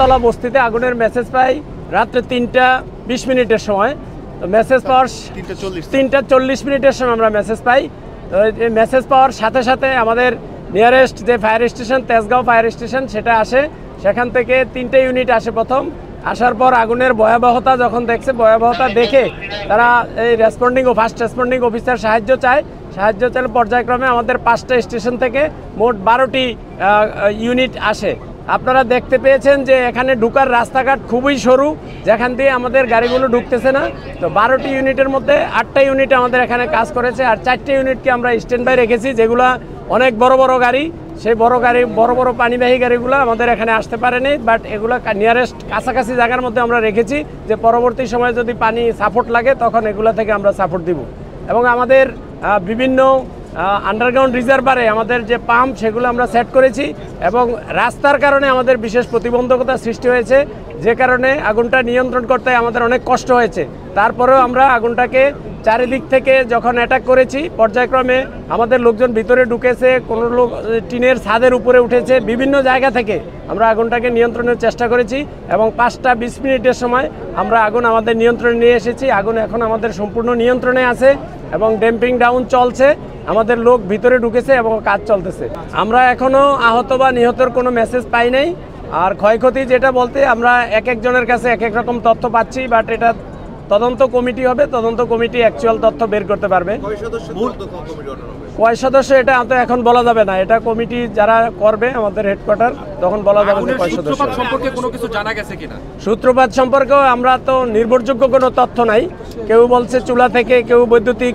চারতলা বস্তিতে আগুনের মেসেজ পাই রাত্রে 3টা 20 মিনিটের সময়। তো মেসেজ পাওয়ার 3টা 40 মিনিটের সময় আমরা মেসেজ পাই। তো এই মেসেজ পাওয়ার সাথে সাথে আমাদের নিয়ারেস্ট যে fire station Tejgaon fire station সেটা আসে। সেখান থেকে 3টে ইউনিট আসে প্রথম। আসার পর আগুনের ভয়াবহতা যখন দেখছে, ভয়াবহতা দেখে তারা এই ফার্স্ট রেসপন্ডিং অফিসার সাহায্য চায় পর্যায়ক্রমে আমাদের 5টা স্টেশন থেকে মোট 12টি ইউনিট আসে। আপনারা দেখতে পেয়েছেন যে এখানে ঢুকার রাস্তাঘাট খুবই সরু, যেখান দিয়ে আমাদের গাড়িগুলো ঢুকতেছে না। তো 12টি ইউনিটের মধ্যে 8টা ইউনিট আমাদের এখানে কাজ করেছে, আর 4টে ইউনিটকে আমরা স্ট্যান্ড বাই রেখেছি, যেগুলো অনেক বড় বড় গাড়ি। সেই বড় বড় পানিবাহী গাড়িগুলো আমাদের এখানে আসতে পারেনি, বাট এগুলো নিয়ারেস্ট কাছাকাছি জায়গার মধ্যে আমরা রেখেছি, যে পরবর্তী সময়ে যদি পানি সাপোর্ট লাগে তখন এগুলো থেকে আমরা সাপোর্ট দিব। এবং আমাদের বিভিন্ন আন্ডারগ্রাউন্ড রিজার্ভারে আমাদের যে পাম্প সেগুলো আমরা সেট করেছি, এবং রাস্তার কারণে আমাদের বিশেষ প্রতিবন্ধকতা সৃষ্টি হয়েছে, যে কারণে আগুনটা নিয়ন্ত্রণ করতে আমাদের অনেক কষ্ট হয়েছে। তারপরেও আমরা আগুনটাকে চারিদিক থেকে যখন অ্যাটাক করেছি, পর্যায়ক্রমে আমাদের লোকজন ভিতরে ঢুকেছে, কোনো লোক টিনের ছাদের উপরে উঠেছে, বিভিন্ন জায়গা থেকে আমরা আগুনটাকে নিয়ন্ত্রণের চেষ্টা করেছি, এবং 5টা 20 মিনিটের সময় আমরা আগুন আমাদের নিয়ন্ত্রণে নিয়ে এসেছি। আগুন এখন আমাদের সম্পূর্ণ নিয়ন্ত্রণে আছে এবং ড্যাম্পিং ডাউন চলছে। আমাদের লোক ভিতরে ঢুকেছে এবং কাজ চলতেছে। আমরা এখনও আহত বা নিহতর কোনো মেসেজ পাই নাই। আর ক্ষয়ক্ষতি যেটা বলতে, আমরা এক একজনের কাছে এক এক রকম তথ্য পাচ্ছি, বাট এটা তদন্ত কমিটি হবে, তদন্ত কমিটি অ্যাকচুয়াল তথ্য বের করতে পারবে। কয় সদস্য এটা তো এখন বলা যাবে না, এটা কমিটি যারা করবে আমাদের হেডকোয়ার্টার, তখন বলা যাবে যে কয় সদস্য। সূত্রপাত সম্পর্কেও আমরা তো নির্ভরযোগ্য কোনো তথ্য নাই। কেউ বলছে চুলা থেকে, কেউ বৈদ্যুতিক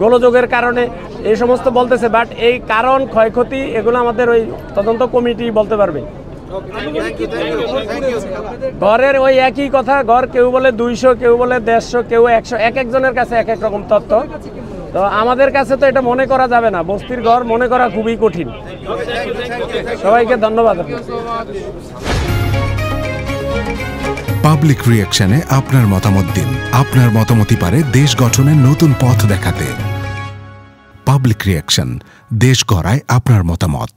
গোলযোগের কারণে, এই সমস্ত বলতেছে, বাট এই কারণ ক্ষয়ক্ষতি এগুলো আমাদের ওই তদন্ত কমিটি বলতে পারবে। ঘরের ওই একই কথা, ঘর কেউ বলে 200, কেউ বলে 150, কেউ 100, এক একজনের কাছে এক এক রকম তথ্য। তো আমাদের কাছে তো এটা মনে করা যাবে না, বস্তির ঘর মনে করা খুবই কঠিন। সবাইকে ধন্যবাদ। পাবলিক রিঅ্যাকশনে আপনার মতামত দিন। আপনার মতামতই পারে দেশ গঠনের নতুন পথ দেখাতে। পাবলিক রিঅ্যাকশন, দেশ গড়ায় আপনার মতামত।